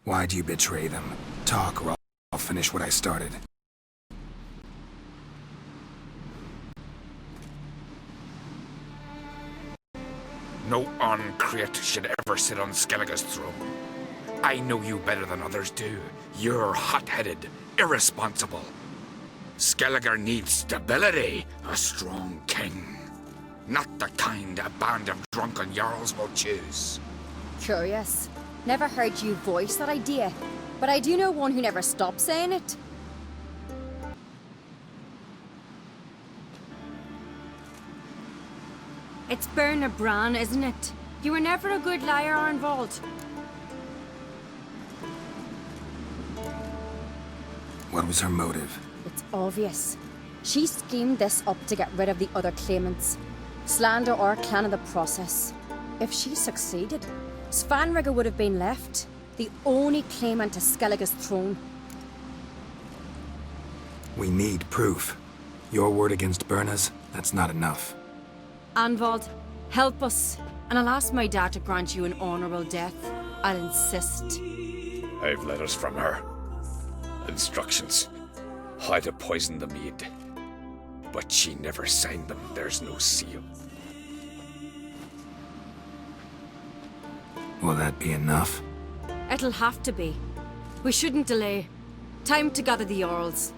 Why'd you betray them? Talk, or I'll finish what I started. No Ancrate should ever sit on Skellige's throne. I know you better than others do. You're hot-headed, irresponsible. Skellige needs stability, a strong king. Not the kind a band of drunken jarls will choose. Curious. Never heard you voice that idea, but I do know one who never stops saying it. It's Bernard Bran, isn't it? You were never a good liar, Arnvald. What was her motive? It's obvious. She schemed this up to get rid of the other claimants. Slander our clan in the process. If she succeeded, Svanrige would have been left, the only claimant to Skellige's throne. We need proof. Your word against Berna's, that's not enough. Anvald, help us, and I'll ask my dad to grant you an honourable death. I'll insist. I've letters from her. Instructions. How to poison the mead. But she never signed them. There's no seal. Will that be enough? It'll have to be. We shouldn't delay. Time to gather the Jarls.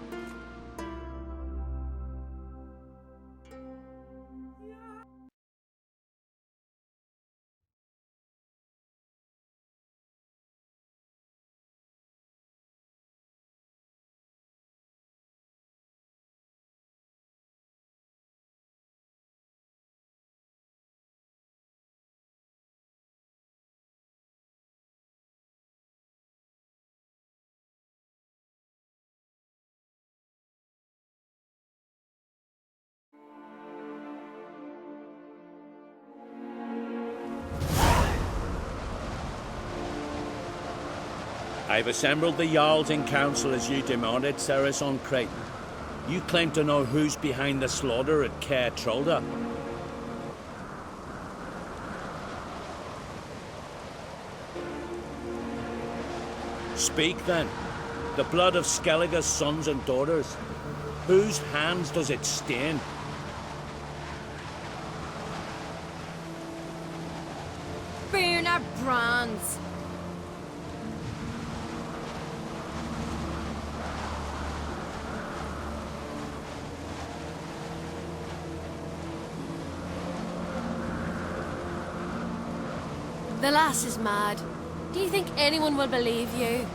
I've assembled the Jarls in council as you demanded, Ceres on Crate. You claim to know who's behind the slaughter at Caer Trolda. Speak then. The blood of Skellige's sons and daughters. Whose hands does it stain? Bernard Bran's. The lass is mad. Do you think anyone will believe you?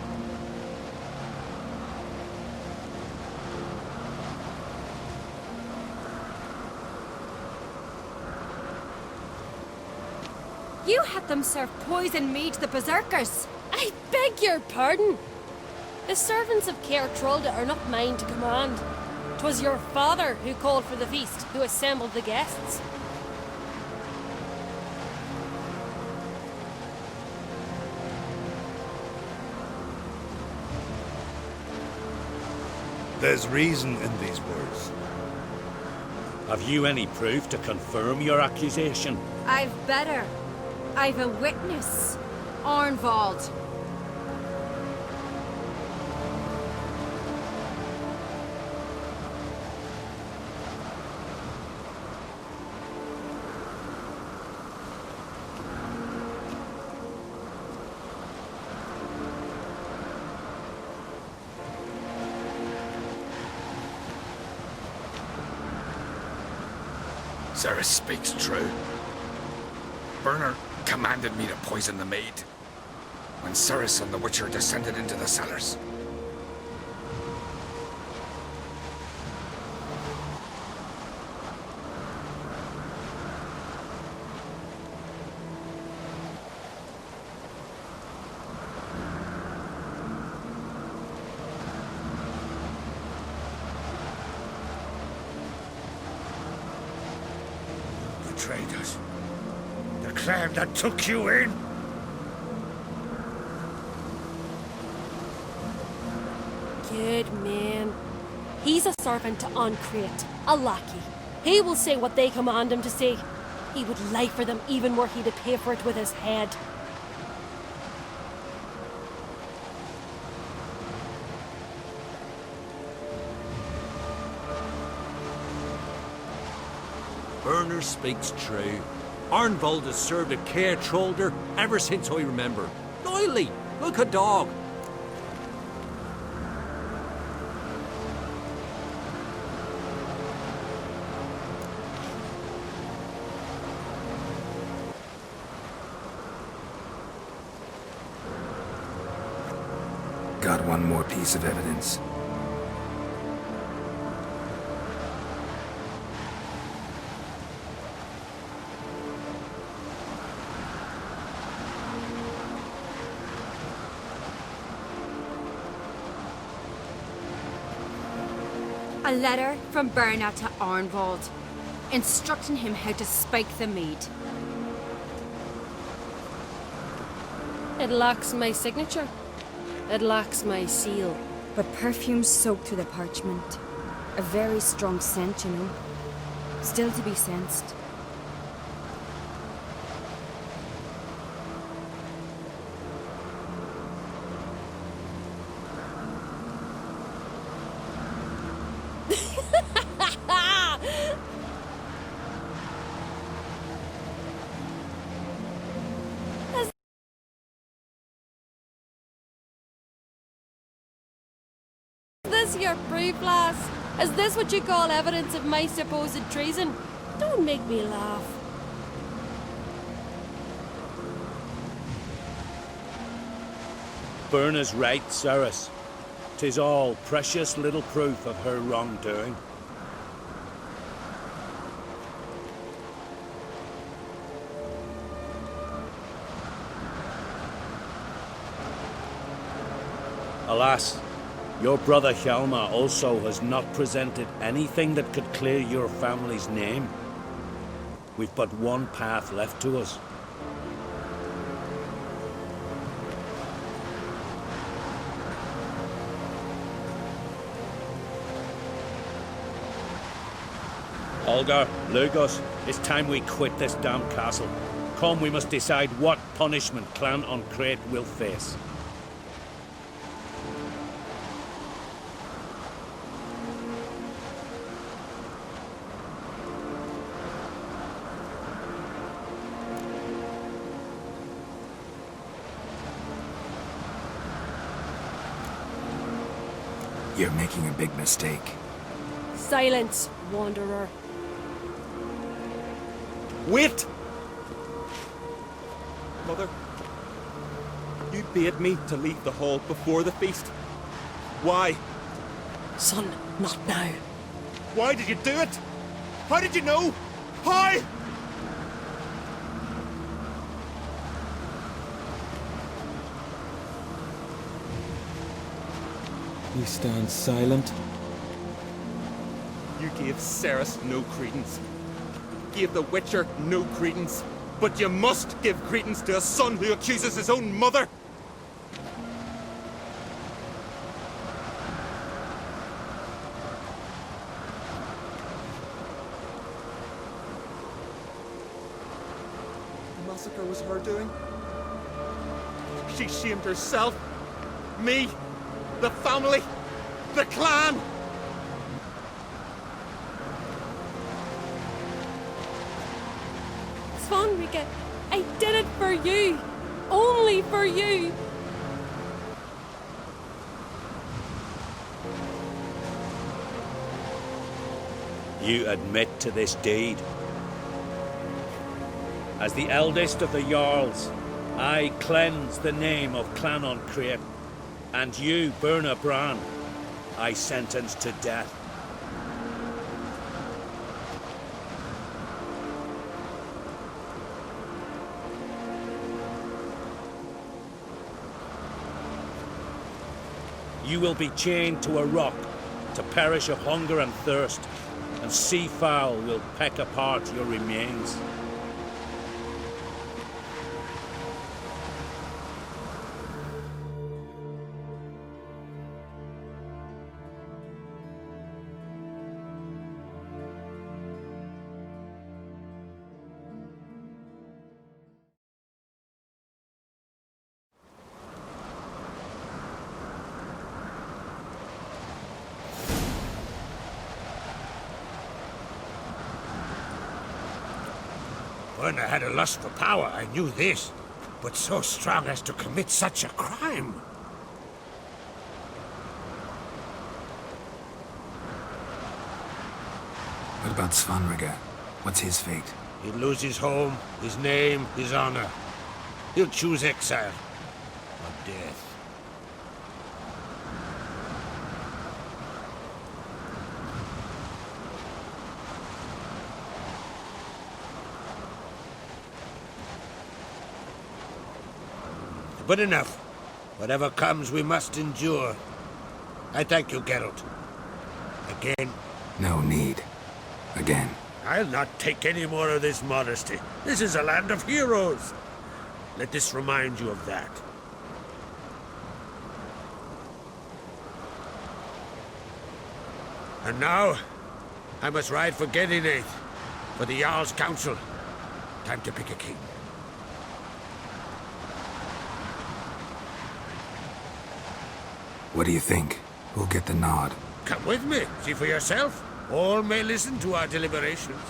You had them serve poison mead to the berserkers. I beg your pardon. The servants of Caer Trolda are not mine to command. 'Twas your father who called for the feast, who assembled the guests. There's reason in these words. Have you any proof to confirm your accusation? I've better. I've a witness. Arnvald. Ceres speaks true. Bernard commanded me to poison the maid when Ceres and the Witcher descended into the cellars. Betrayed us. The clan that took you in. Good man. He's a servant to Ancrate, a lackey. He will say what they command him to say. He would lie for them even were he to pay for it with his head. Connor speaks true. Arnvold has served a care trollder ever since I remember. Doily, look a dog. Got one more piece of evidence. A letter from Berna to Arnvold, instructing him how to spike the mead. It lacks my signature. It lacks my seal. But perfume soaked through the parchment. A very strong scent, you know. Still to be sensed. Is this your proof, lass? Is this what you call evidence of my supposed treason? Don't make me laugh. Berna's right, Cyrus. 'Tis all precious little proof of her wrongdoing. Alas, your brother Hjalmar also has not presented anything that could clear your family's name. We've but one path left to us. Holger, Lugos, it's time we quit this damn castle. Come, we must decide what punishment Clan on Crete will face. You're making a big mistake. Silence, wanderer. Wait! Mother, you bade me to leave the hall before the feast. Why? Son, not now. Why did you do it? How did you know? How? He stands silent. You gave Ceres no credence. Gave the Witcher no credence. But you must give credence to a son who accuses his own mother! The massacre was her doing. She shamed herself, me, the family, the clan! Svanrika, I did it for you. Only for you. You admit to this deed. As the eldest of the Jarls, I cleanse the name of Clan on Crete, and you, Berna Bran, I sentence to death. You will be chained to a rock to perish of hunger and thirst, and sea fowl will peck apart your remains. When I had a lust for power, I knew this. But so strong as to commit such a crime. What about Svanrige? What's his fate? He'll lose his home, his name, his honor. He'll choose exile or death. But enough. Whatever comes, we must endure. I thank you, Geralt. Again. No need. Again. I'll not take any more of this modesty. This is a land of heroes. Let this remind you of that. And now, I must ride for Gedinath, for the Jarl's Council. Time to pick a king. What do you think? Who'll get the nod? Come with me, see for yourself. All may listen to our deliberations.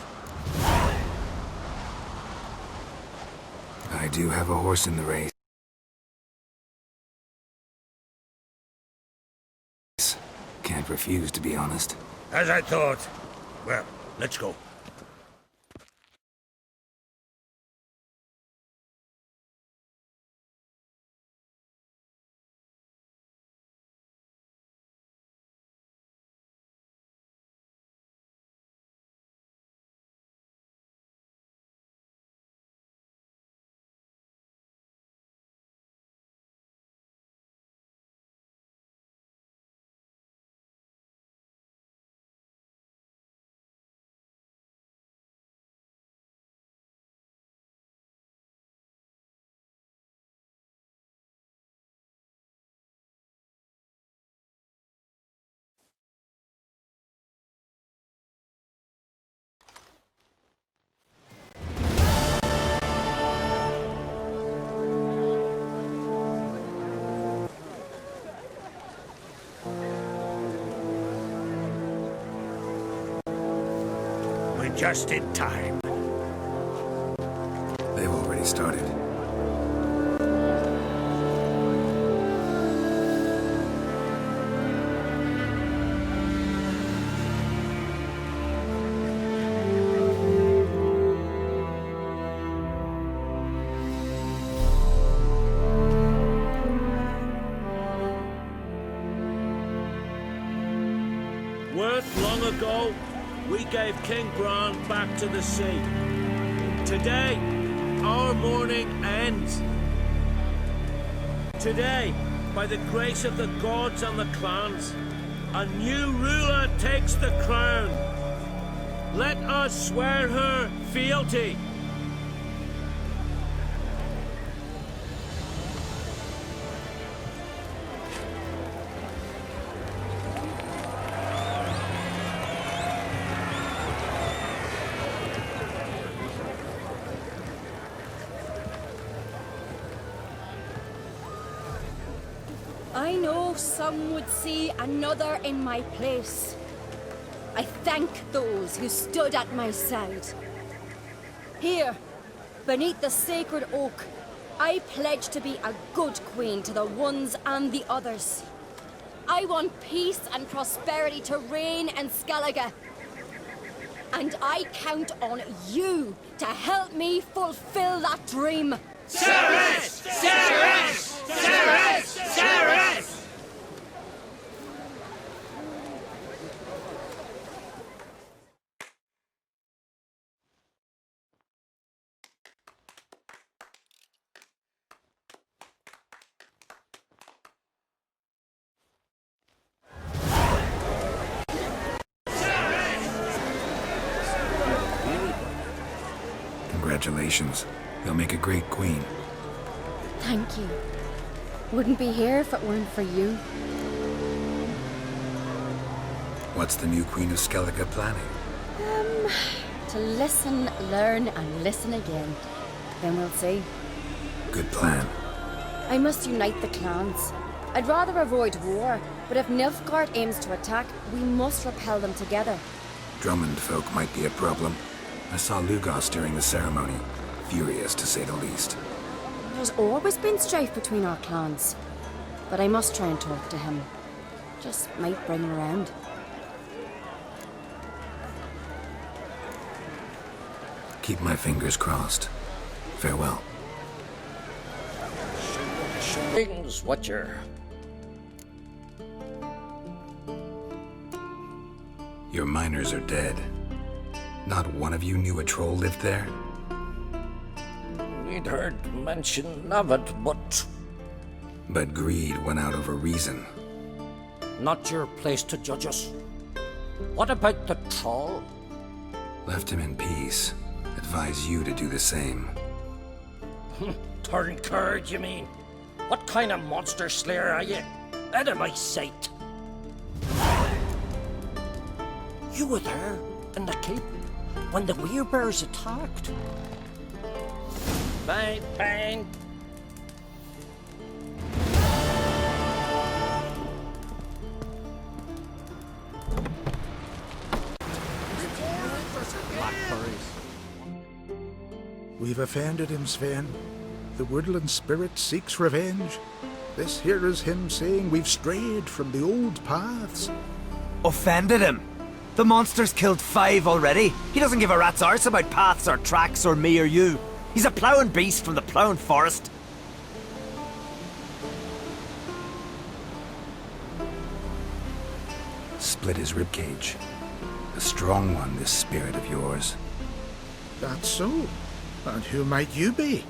I do have a horse in the race. Can't refuse, to be honest. As I thought. Well, let's go. We're just in time. They've already started. Worth long ago, we gave King Bran back to the sea. Today, our mourning ends. Today, by the grace of the gods and the clans, a new ruler takes the crown. Let us swear her fealty. I know some would see another in my place. I thank those who stood at my side. Here, beneath the sacred oak, I pledge to be a good queen to the ones and the others. I want peace and prosperity to reign in Skellige. And I count on you to help me fulfill that dream. Ceres! Ceres! Ceres! Ceres! Congratulations. You'll make a great queen. Thank you. Wouldn't be here if it weren't for you. What's the new Queen of Skellige planning? To listen, learn, and listen again. Then we'll see. Good plan. I must unite the clans. I'd rather avoid war, but if Nilfgaard aims to attack, we must repel them together. Drummond folk might be a problem. I saw Lugos during the ceremony. furious to say the least. There's always been strife between our clans. But I must try and talk to him. Just might bring him around. Keep my fingers crossed. Farewell. Things, Witcher. Your miners are dead. Not one of you knew a troll lived there? We'd heard mention of it, but But greed went out over reason. not your place to judge us. What about the troll? Left him in peace. Advise you to do the same. Turn curd, you mean? What kind of monster slayer are you? Out of my sight. You were there, in the keep, when the Werebears attacked. Bang, bang. We've offended him, Sven. The woodland spirit seeks revenge. This here is him saying we've strayed from the old paths. Offended him? The monster's killed 5 already. He doesn't give a rat's arse about paths or tracks or me or you. He's a ploughing beast from the ploughing forest. Split his ribcage. A strong one, this spirit of yours. That's so. And who might you be?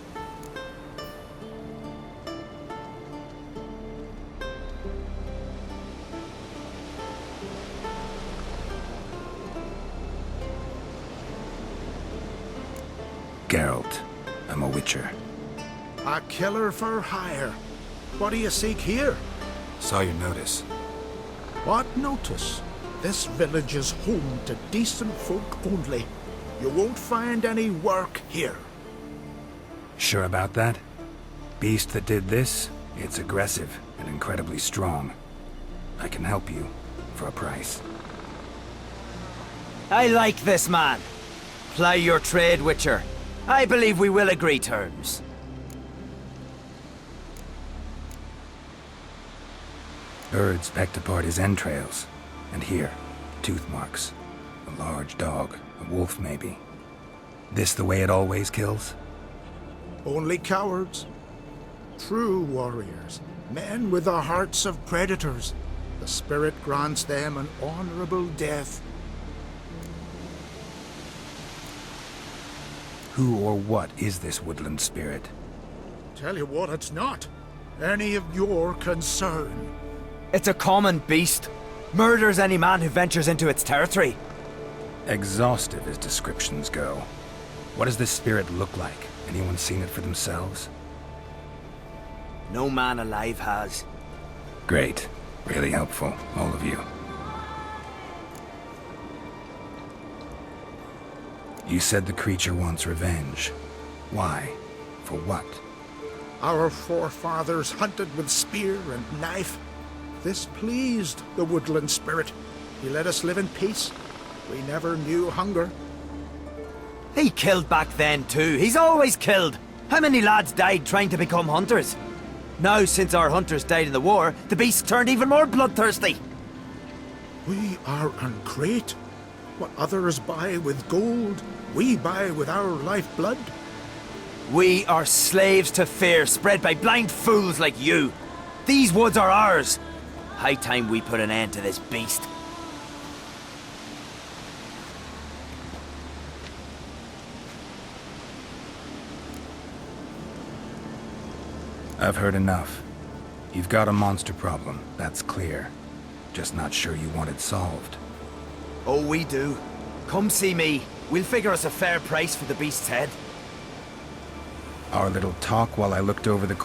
Geralt. I'm a witcher. A killer for hire. What do you seek here? Saw your notice. What notice? This village is home to decent folk only. You won't find any work here. Sure about that? Beast that did this, it's aggressive and incredibly strong. I can help you, for a price. I like this man. Ply your trade, Witcher. I believe we will agree terms. Birds pecked apart his entrails. And here, tooth marks. A large dog, a wolf maybe. This the way it always kills? Only cowards. True warriors. Men with the hearts of predators. The spirit grants them an honorable death. Who or what is this woodland spirit? Tell you what, it's not any of your concern. It's a common beast. Murders any man who ventures into its territory. Exhaustive as descriptions go. What does this spirit look like? Anyone seen it for themselves? No man alive has. Great. Really helpful, all of you. You said the creature wants revenge. Why? For what? Our forefathers hunted with spear and knife. This pleased the woodland spirit. He let us live in peace. We never knew hunger. He killed back then too. He's always killed. How many lads died trying to become hunters? Now, since our hunters died in the war, the beast turned even more bloodthirsty. We are great. What others buy with gold, we buy with our lifeblood. We are slaves to fear spread by blind fools like you. These woods are ours. High time we put an end to this beast. I've heard enough. You've got a monster problem, that's clear. Just not sure you want it solved. Oh, we do. Come see me. We'll figure us a fair price for the beast's head. Our little talk while I looked over the